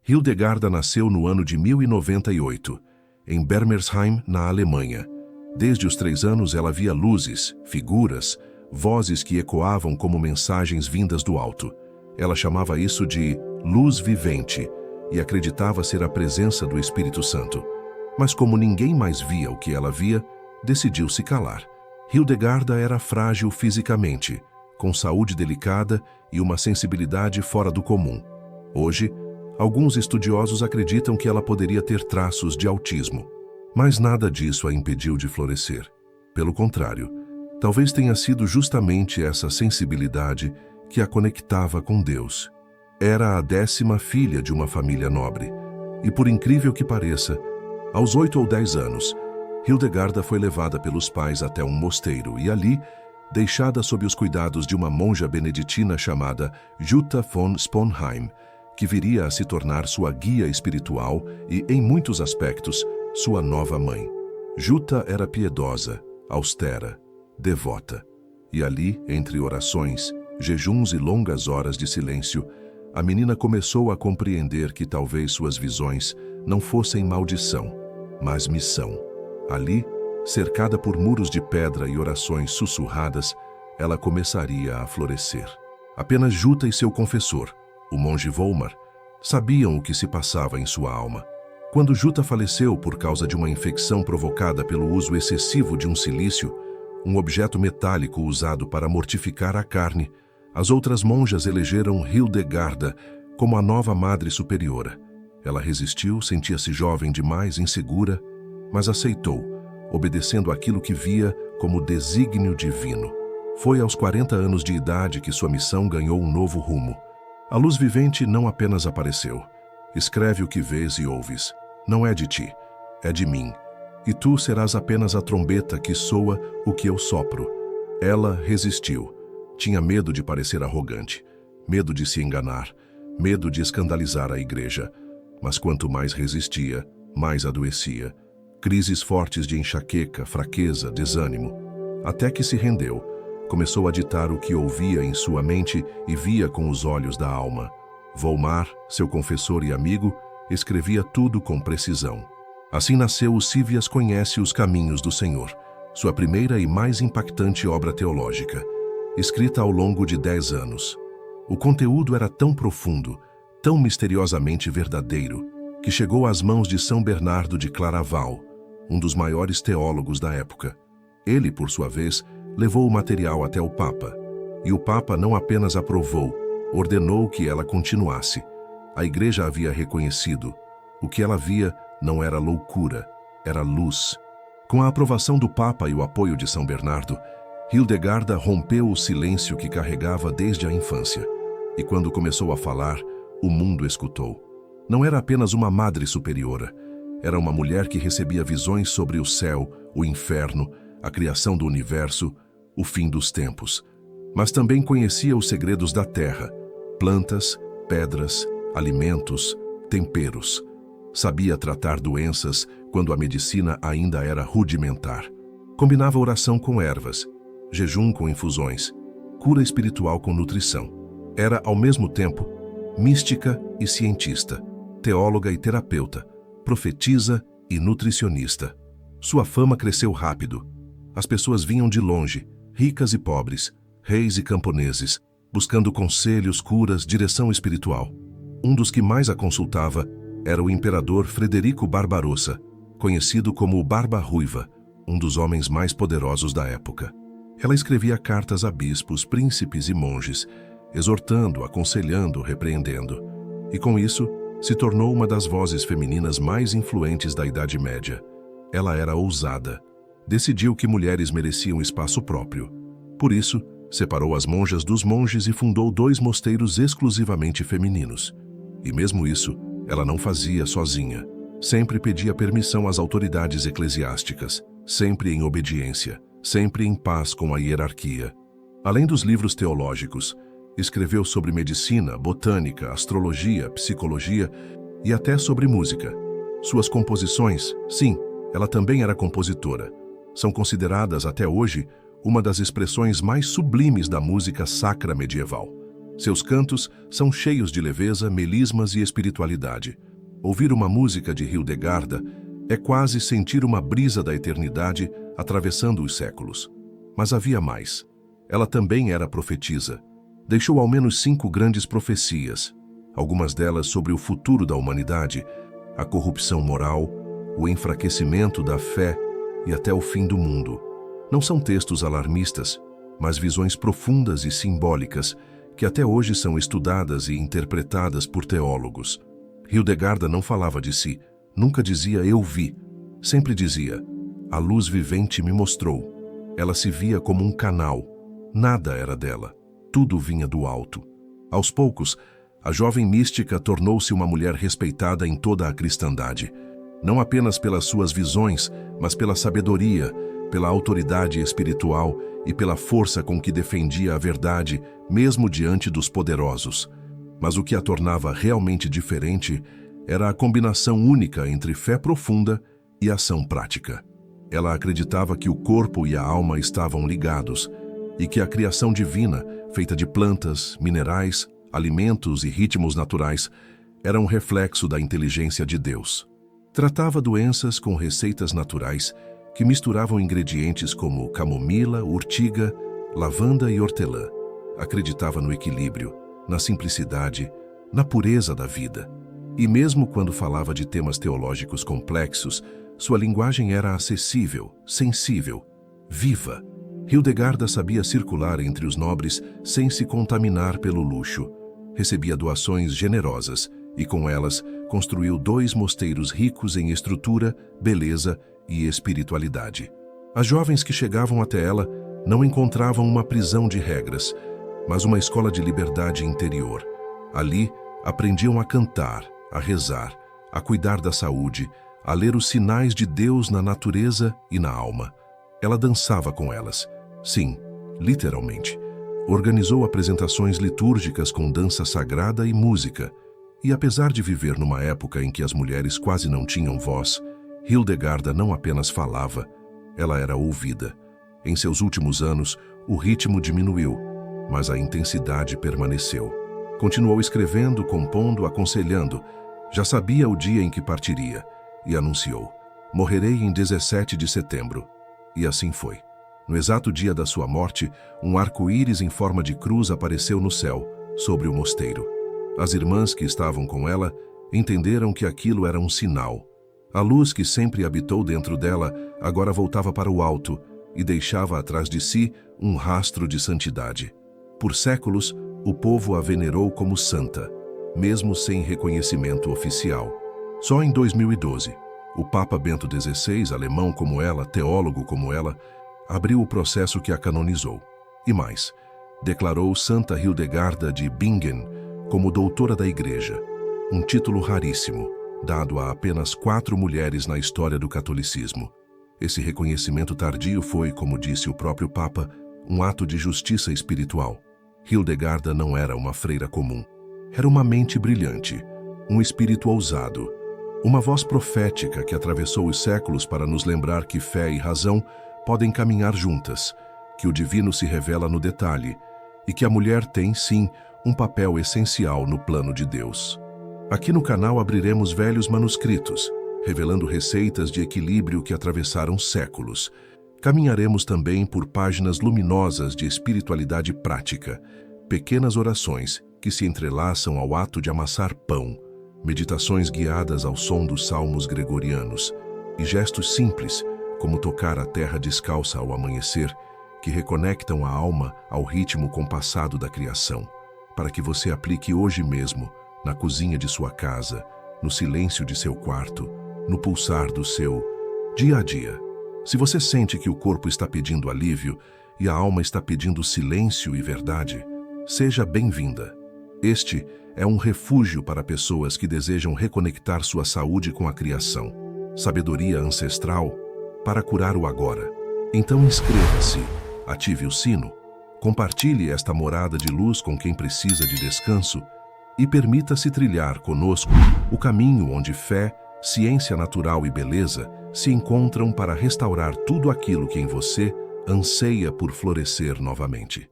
Hildegarda nasceu no ano de 1098, em Bermersheim, na Alemanha. Desde os 3 anos ela via luzes, figuras, vozes que ecoavam como mensagens vindas do alto. Ela chamava isso de luz vivente e acreditava ser a presença do Espírito Santo. Mas como ninguém mais via o que ela via, decidiu se calar. Hildegarda era frágil fisicamente, com saúde delicada e uma sensibilidade fora do comum. Hoje, alguns estudiosos acreditam que ela poderia ter traços de autismo, mas nada disso a impediu de florescer. Pelo contrário, talvez tenha sido justamente essa sensibilidade que a conectava com Deus. Era a 10ª filha de uma família nobre, e por incrível que pareça, aos 8 ou 10 anos, Hildegarda foi levada pelos pais até um mosteiro e ali, deixada sob os cuidados de uma monja beneditina chamada Jutta von Sponheim, que viria a se tornar sua guia espiritual e, em muitos aspectos, sua nova mãe. Jutta era piedosa, austera, devota. E ali, entre orações, jejuns e longas horas de silêncio, a menina começou a compreender que talvez suas visões não fossem maldição, mas missão. Ali, cercada por muros de pedra e orações sussurradas, ela começaria a florescer. Apenas Jutta e seu confessor, o monge Volmar, sabiam o que se passava em sua alma. Quando Jutta faleceu por causa de uma infecção provocada pelo uso excessivo de um silício, um objeto metálico usado para mortificar a carne, as outras monjas elegeram Hildegarda como a nova Madre Superiora. Ela resistiu, sentia-se jovem demais, insegura, mas aceitou, obedecendo àquilo que via como desígnio divino. Foi aos 40 anos de idade que sua missão ganhou um novo rumo. A luz vivente não apenas apareceu. Escreve o que vês e ouves. Não é de ti, é de mim. E tu serás apenas a trombeta que soa o que eu sopro. Ela resistiu. Tinha medo de parecer arrogante, medo de se enganar, medo de escandalizar a igreja. Mas quanto mais resistia, mais adoecia. Crises fortes de enxaqueca, fraqueza, desânimo. Até que se rendeu. Começou a ditar o que ouvia em sua mente e via com os olhos da alma. Volmar, seu confessor e amigo, escrevia tudo com precisão. Assim nasceu o Cívias Conhece os Caminhos do Senhor, sua primeira e mais impactante obra teológica, escrita ao longo de 10 anos. O conteúdo era tão profundo, tão misteriosamente verdadeiro, que chegou às mãos de São Bernardo de Claraval, um dos maiores teólogos da época. Ele, por sua vez, levou o material até o Papa. E o Papa não apenas aprovou, ordenou que ela continuasse. A Igreja havia reconhecido. O que ela via não era loucura, era luz. Com a aprovação do Papa e o apoio de São Bernardo, Hildegarda rompeu o silêncio que carregava desde a infância. E quando começou a falar, o mundo escutou. Não era apenas uma Madre Superiora. Era uma mulher que recebia visões sobre o céu, o inferno, a criação do universo, o fim dos tempos. Mas também conhecia os segredos da terra, plantas, pedras, alimentos, temperos. Sabia tratar doenças quando a medicina ainda era rudimentar. Combinava oração com ervas, jejum com infusões, cura espiritual com nutrição. Era, ao mesmo tempo, mística e cientista, teóloga e terapeuta, profetisa e nutricionista. Sua fama cresceu rápido. As pessoas vinham de longe, ricas e pobres, reis e camponeses, buscando conselhos, curas, direção espiritual. Um dos que mais a consultava era o imperador Frederico Barbarossa, conhecido como o Barba Ruiva, um dos homens mais poderosos da época. Ela escrevia cartas a bispos, príncipes e monges, exortando, aconselhando, repreendendo. E com isso, se tornou uma das vozes femininas mais influentes da Idade Média. Ela era ousada. Decidiu que mulheres mereciam espaço próprio. Por isso, separou as monjas dos monges e fundou 2 mosteiros exclusivamente femininos. E mesmo isso, ela não fazia sozinha. Sempre pedia permissão às autoridades eclesiásticas, sempre em obediência, sempre em paz com a hierarquia. Além dos livros teológicos, escreveu sobre medicina, botânica, astrologia, psicologia e até sobre música. Suas composições, sim, ela também era compositora, são consideradas até hoje uma das expressões mais sublimes da música sacra medieval. Seus cantos são cheios de leveza, melismas e espiritualidade. Ouvir uma música de Hildegarda é quase sentir uma brisa da eternidade atravessando os séculos. Mas havia mais. Ela também era profetisa. Deixou ao menos 5 grandes profecias, algumas delas sobre o futuro da humanidade, a corrupção moral, o enfraquecimento da fé e até o fim do mundo. Não são textos alarmistas, mas visões profundas e simbólicas que até hoje são estudadas e interpretadas por teólogos. Hildegarda não falava de si, nunca dizia "eu vi", sempre dizia "a luz vivente me mostrou". Ela se via como um canal, nada era dela, tudo vinha do alto. Aos poucos, a jovem mística tornou-se uma mulher respeitada em toda a cristandade, não apenas pelas suas visões, mas pela sabedoria, pela autoridade espiritual e pela força com que defendia a verdade, mesmo diante dos poderosos. Mas o que a tornava realmente diferente era a combinação única entre fé profunda e ação prática. Ela acreditava que o corpo e a alma estavam ligados e que a criação divina, feita de plantas, minerais, alimentos e ritmos naturais, era um reflexo da inteligência de Deus. Tratava doenças com receitas naturais que misturavam ingredientes como camomila, urtiga, lavanda e hortelã. Acreditava no equilíbrio, na simplicidade, na pureza da vida. E mesmo quando falava de temas teológicos complexos, sua linguagem era acessível, sensível, viva. Hildegarda sabia circular entre os nobres sem se contaminar pelo luxo. Recebia doações generosas e, com elas, construiu 2 mosteiros ricos em estrutura, beleza e espiritualidade. As jovens que chegavam até ela não encontravam uma prisão de regras, mas uma escola de liberdade interior. Ali, aprendiam a cantar, a rezar, a cuidar da saúde, a ler os sinais de Deus na natureza e na alma. Ela dançava com elas. Sim, literalmente. Organizou apresentações litúrgicas com dança sagrada e música. E apesar de viver numa época em que as mulheres quase não tinham voz, Hildegarda não apenas falava, ela era ouvida. Em seus últimos anos, o ritmo diminuiu, mas a intensidade permaneceu. Continuou escrevendo, compondo, aconselhando. Já sabia o dia em que partiria e anunciou: "Morrerei em 17 de setembro". E assim foi. No exato dia da sua morte, um arco-íris em forma de cruz apareceu no céu, sobre o mosteiro. As irmãs que estavam com ela entenderam que aquilo era um sinal. A luz que sempre habitou dentro dela agora voltava para o alto e deixava atrás de si um rastro de santidade. Por séculos, o povo a venerou como santa, mesmo sem reconhecimento oficial. Só em 2012, o Papa Bento XVI, alemão como ela, teólogo como ela, abriu o processo que a canonizou. E mais, declarou Santa Hildegarda de Bingen como doutora da Igreja, um título raríssimo, dado a apenas 4 mulheres na história do catolicismo. Esse reconhecimento tardio foi, como disse o próprio Papa, um ato de justiça espiritual. Hildegarda não era uma freira comum. Era uma mente brilhante, um espírito ousado, uma voz profética que atravessou os séculos para nos lembrar que fé e razão podem caminhar juntas, que o divino se revela no detalhe e que a mulher tem, sim, um papel essencial no plano de Deus. Aqui no canal abriremos velhos manuscritos, revelando receitas de equilíbrio que atravessaram séculos. Caminharemos também por páginas luminosas de espiritualidade prática, pequenas orações que se entrelaçam ao ato de amassar pão, meditações guiadas ao som dos salmos gregorianos e gestos simples, como tocar a terra descalça ao amanhecer, que reconectam a alma ao ritmo compassado da criação, para que você aplique hoje mesmo, na cozinha de sua casa, no silêncio de seu quarto, no pulsar do seu dia a dia. Se você sente que o corpo está pedindo alívio e a alma está pedindo silêncio e verdade, seja bem-vinda. Este é um refúgio para pessoas que desejam reconectar sua saúde com a criação, sabedoria ancestral para curar o agora. Então inscreva-se, ative o sino, compartilhe esta morada de luz com quem precisa de descanso e permita-se trilhar conosco o caminho onde fé, ciência natural e beleza se encontram para restaurar tudo aquilo que em você anseia por florescer novamente.